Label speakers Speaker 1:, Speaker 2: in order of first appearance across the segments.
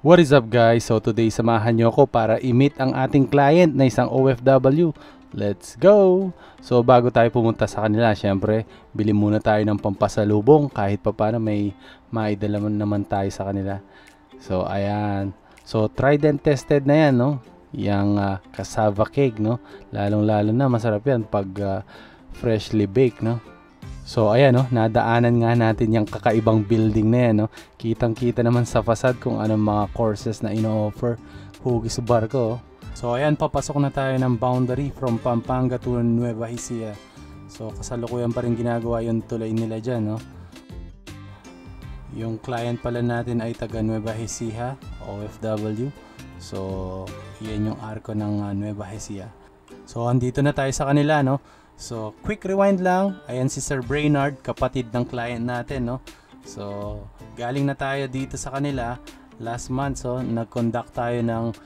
Speaker 1: What is up guys? So today samahan nyo ako para i-meet ang ating client na isang OFW. Let's go! So bago tayo pumunta sa kanila, syempre bili muna tayo ng pampasalubong kahit pa paano may maidala naman tayo sa kanila. So ayan. So tried and tested na yan, no? Yang cassava cake, no? Lalong lalo na masarap yan pag freshly baked, no? So ayan, no, nadaanan nga natin yung kakaibang building na yan, no. Kitang-kita naman sa facade kung anong mga courses na ino-offer. Hugis barko. So ayan, papasok na tayo ng boundary from Pampanga to Nueva Ecija. So kasalukuyan pa rin ginagawa yung tulay nila dyan, no. Yung client pala natin ay taga Nueva Ecija, OFW. So yan yung arko ng Nueva Ecija. So andito na tayo sa kanila, no. So, quick rewind lang. Ayan si Sir Brainard, kapatid ng client natin, no? So, galing na tayo dito sa kanila last month. So, nag-conduct tayo ng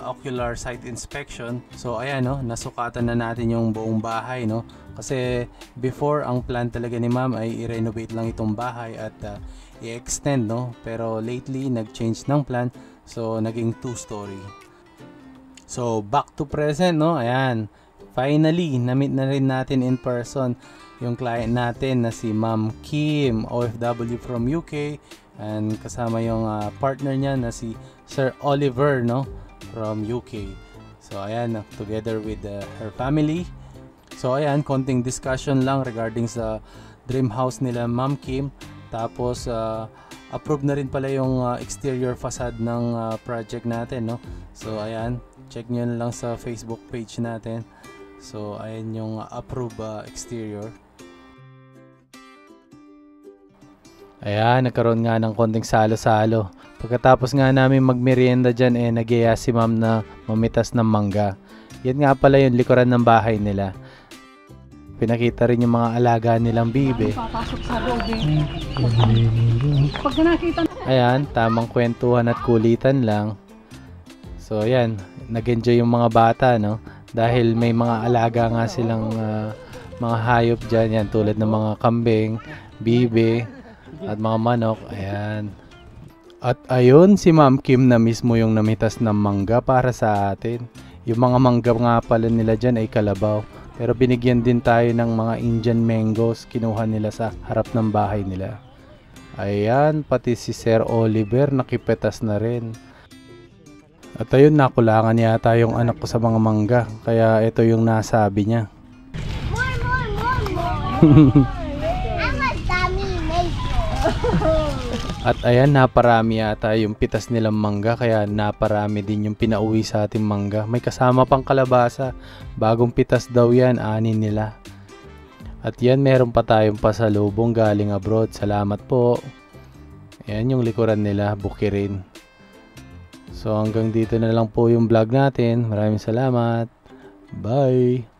Speaker 1: ocular site inspection. So, ayan, no? Nasukatan na natin yung buong bahay, no? Kasi, before, ang plan talaga ni ma'am ay i-renovate lang itong bahay at i-extend, no? Pero, lately, nag-change ng plan. So, naging 2-story. So, back to present, no? Ayan. Finally, na-meet na rin natin in person yung client natin na si Ma'am Kim, OFW from UK, and kasama yung partner niya na si Sir Oliver, no, from UK. So ayan, together with her family. So ayan, konting discussion lang regarding sa dream house nila Ma'am Kim. Tapos approve na rin pala yung exterior facade ng project natin, no. So ayan, check nyo na lang sa Facebook page natin. So ayan yung approve exterior. Ayan, nagkaroon nga ng konting salo-salo. Pagkatapos nga namin magmerienda dyan, nagyaya si ma'am na mamitas ng mangga. Yan nga pala yung likuran ng bahay nila. Pinakita rin yung mga alaga nilang bibe.
Speaker 2: Papasok sa loob eh. Pag nakita.
Speaker 1: Ayan, tamang kwentuhan at kulitan lang. So ayan, nag-enjoy yung mga bata, no? Dahil may mga alaga nga silang mga hayop dyan, yan, tulad ng mga kambing, bibe, at mga manok. Ayan. At ayun, si Ma'am Kim na mismo yung namitas ng mangga para sa atin. Yung mga mangga nga pala nila dyan ay kalabaw. Pero binigyan din tayo ng mga Indian mangoes, kinuha nila sa harap ng bahay nila. Ayan, pati si Sir Oliver nakipetas na rin. At ayun, nakulangan yata yung anak ko sa mga mangga. Kaya ito yung nasabi niya.
Speaker 3: More.
Speaker 1: At ayan, naparami yata yung pitas nilang mangga. Kaya naparami din yung pinauwi sa ating mangga. May kasama pang kalabasa. Bagong pitas daw yan, ani nila. At yan, meron pa tayong pasalubong galing abroad. Salamat po. Ayan yung likuran nila, bukirin. So hanggang dito na lang po yung vlog natin. Maraming salamat. Bye!